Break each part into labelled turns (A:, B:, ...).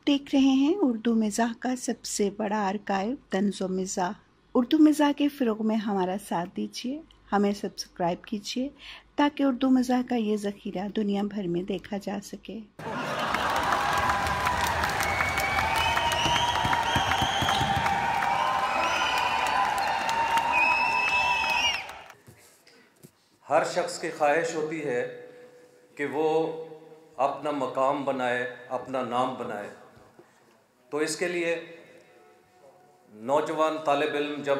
A: देख रहे हैं उर्दू मिज़ाह का सबसे बड़ा आर्काइव तंज़ो मिज़ाह। उर्दू मिज़ाह के फ़रोग़ में हमारा साथ दीजिए, हमें सब्सक्राइब कीजिए ताकि उर्दू मिज़ाह का ये ज़ख़ीरा दुनिया भर में देखा जा सके।
B: हर शख्स की ख्वाहिश होती है कि वो अपना मकाम बनाए, अपना नाम बनाए। तो इसके लिए नौजवान तालिब इल्म जब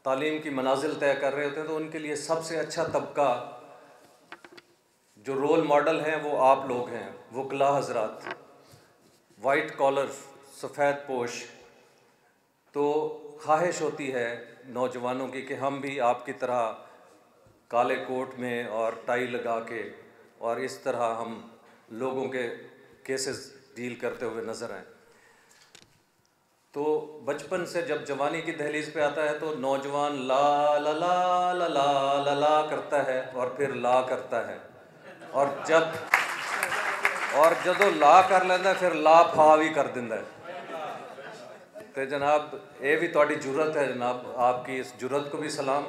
B: तालीम की मनाजिल तय कर रहे होते हैं तो उनके लिए सबसे अच्छा तबका जो रोल मॉडल हैं वो आप लोग हैं, वकला हज़रात, वाइट कॉलर, सफ़ेद पोश। तो ख्वाहिश होती है नौजवानों की कि हम भी आपकी तरह काले कोट में और टाई लगा के और इस तरह हम लोगों के केसेस डील करते हुए नज़र आएँ। तो बचपन से जब जवानी की दहलीज पे आता है तो नौजवान ला ला ला ला ला ला ला करता है और फिर ला करता है, और जदों ला कर लेंदा फिर ला फा भी कर दिंदा है। तो जनाब ये भी तुहाडी जुर्रत है जनाब, आपकी इस जुर्रत को भी सलाम।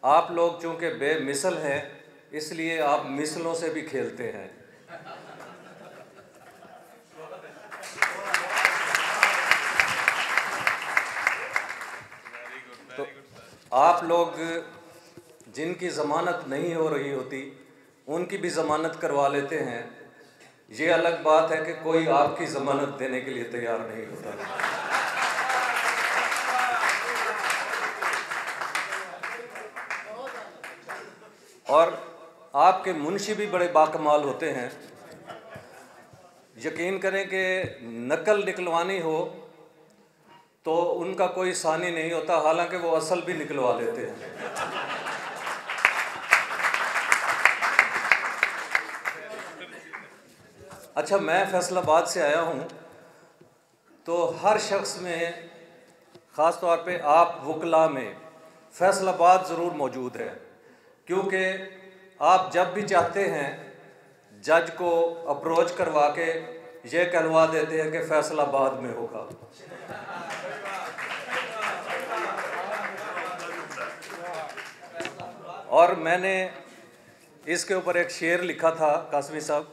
B: आप लोग चूँकि बेमिसल हैं इसलिए आप मिसलों से भी खेलते हैं। तो आप लोग जिनकी ज़मानत नहीं हो रही होती उनकी भी ज़मानत करवा लेते हैं। ये अलग बात है कि कोई आपकी ज़मानत देने के लिए तैयार नहीं होता। और आपके मुंशी भी बड़े बाकमाल होते हैं। यकीन करें कि नकल निकलवानी हो तो उनका कोई सानी नहीं होता, हालांकि वो असल भी निकलवा लेते हैं। अच्छा, मैं फैसलाबाद से आया हूँ तो हर शख्स में, ख़ास तौर पे आप वकला में, फैसलाबाद ज़रूर मौजूद है, क्योंकि आप जब भी चाहते हैं जज को अप्रोच करवा के ये कहलवा देते हैं कि फैसलाबाद में होगा। और मैंने इसके ऊपर एक शेर लिखा था कासमी साहब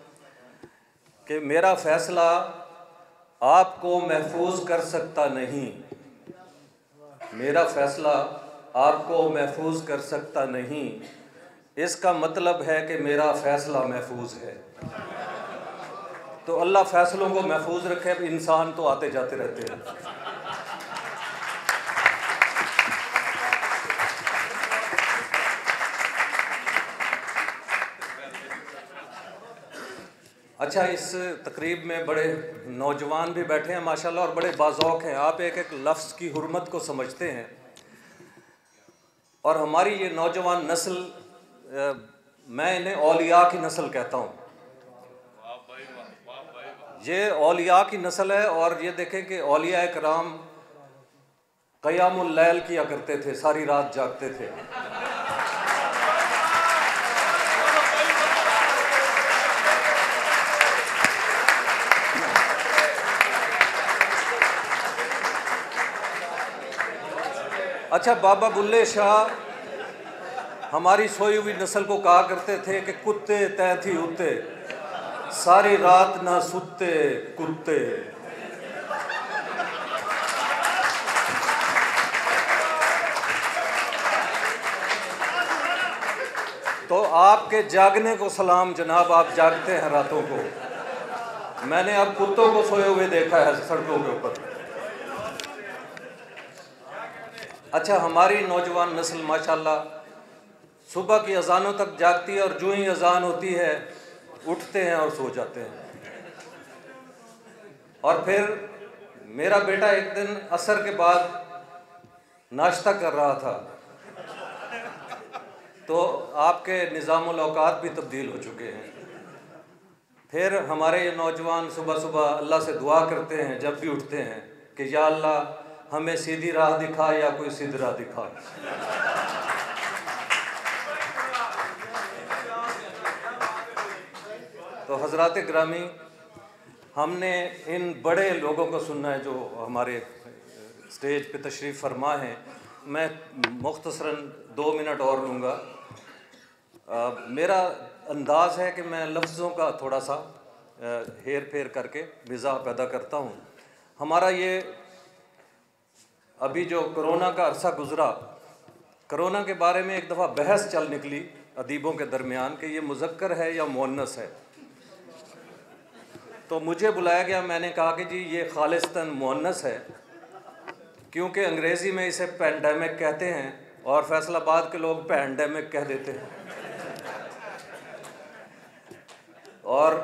B: कि मेरा फ़ैसला आपको महफूज कर सकता नहीं, मेरा फ़ैसला आपको महफूज कर सकता नहीं, इसका मतलब है कि मेरा फ़ैसला महफूज है। तो अल्लाह फ़ैसलों को महफूज रखे, इंसान तो आते जाते रहते हैं। अच्छा, इस तकरीब में बड़े नौजवान भी बैठे हैं माशाल्लाह और बड़े बाज़ौक़ हैं। आप एक एक लफ्ज़ की हुर्मत को समझते हैं और हमारी ये नौजवान नस्ल, मैं इन्हें औलिया की नस्ल कहता हूँ। ये औलिया की नस्ल है। और ये देखें कि औलिया इकराम क़यामुल लैल किया करते थे, सारी रात जागते थे। अच्छा, बाबा बुल्ले शाह हमारी सोई हुई नस्ल को कहा करते थे कि कुत्ते तय थी उते, सारी रात ना सुते कुत्ते। तो आपके जागने को सलाम जनाब, आप जागते हैं रातों को। मैंने अब कुत्तों को सोए हुए देखा है सड़कों के ऊपर। अच्छा, हमारी नौजवान नस्ल माशाल्लाह सुबह की अजानों तक जागती है और जो ही अजान होती है उठते हैं और सो जाते हैं। और फिर मेरा बेटा एक दिन असर के बाद नाश्ता कर रहा था तो आपके निज़ामुल औकात भी तब्दील हो चुके हैं। फिर हमारे ये नौजवान सुबह सुबह अल्लाह से दुआ करते हैं जब भी उठते हैं कि या अल्लाह हमें सीधी राह दिखा या कोई सीधी राह दिखा। तो हज़रात ग्रामी, हमने इन बड़े लोगों को सुनना है जो हमारे स्टेज पे तशरीफ़ फरमा हैं। मैं मुख्तसरन 2 मिनट और लूँगा। मेरा अंदाज़ है कि मैं लफ्ज़ों का थोड़ा सा हेर फेर करके मिज़ाह पैदा करता हूँ। हमारा ये अभी जो कोरोना का अरसा गुज़रा, कोरोना के बारे में एक दफ़ा बहस चल निकली अदीबों के दरमियान कि ये मुज़क्कर है या मुअन्नस है। तो मुझे बुलाया गया, मैंने कहा कि जी ये खालिस्तन मुअन्नस है, क्योंकि अंग्रेज़ी में इसे पैंडेमिक कहते हैं और फैसलाबाद के लोग पैंडेमिक कह देते हैं। और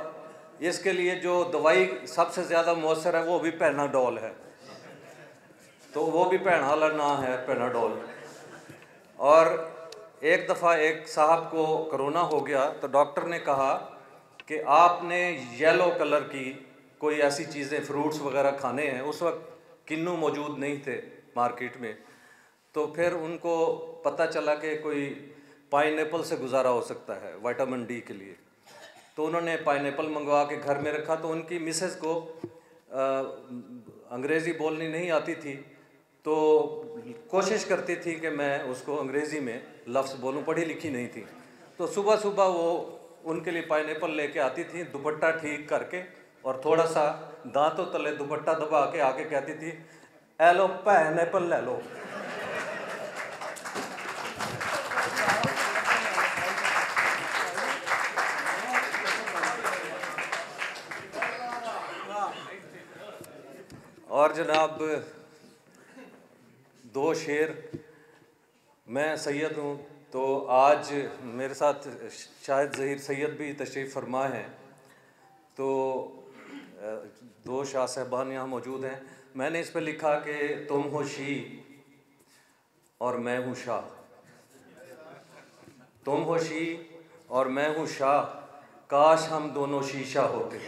B: इसके लिए जो दवाई सबसे ज़्यादा मौसर है वो भी पैनाडोल है, तो वो भी पैन वाला ना है पैनाडोल। और एक दफ़ा एक साहब को कोरोना हो गया तो डॉक्टर ने कहा कि आपने येलो कलर की कोई ऐसी चीज़ें, फ्रूट्स वगैरह खाने हैं। उस वक्त किन्नू मौजूद नहीं थे मार्केट में, तो फिर उनको पता चला कि कोई पाइनएप्पल से गुजारा हो सकता है विटामिन डी के लिए। तो उन्होंने पाइनएप्पल मंगवा के घर में रखा। तो उनकी मिसेस को अंग्रेज़ी बोलनी नहीं आती थी, तो कोशिश करती थी कि मैं उसको अंग्रेज़ी में लफ्ज़ बोलूं, पढ़ी लिखी नहीं थी। तो सुबह सुबह वो उनके लिए पाइनएप्पल लेके आती थी, दुपट्टा ठीक करके और थोड़ा सा दांतों तले दुपट्टा दबा के आके कहती थी, ए लो पाइनएप्पल ले लो। और जनाब 2 शेर, मैं सैयद हूँ, तो आज मेरे साथ शायद ज़हीर सैयद भी तशरीफ़ फरमा हैं, तो 2 शाह साहबान यहाँ मौजूद हैं। मैंने इस पर लिखा कि तुम हो शी और मैं हूँ शाह, तुम हो शी और मैं हूँ शाह, काश हम दोनों शीशा होते।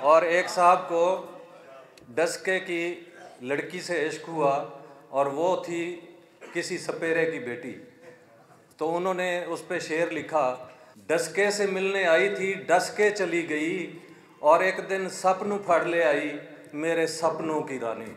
B: और एक साहब को डस्के की लड़की से इश्क हुआ और वो थी किसी सपेरे की बेटी, तो उन्होंने उस पे शेर लिखा, डस्के से मिलने आई थी डस्के चली गई और एक दिन सपनों फड़ ले आई मेरे सपनों की रानी।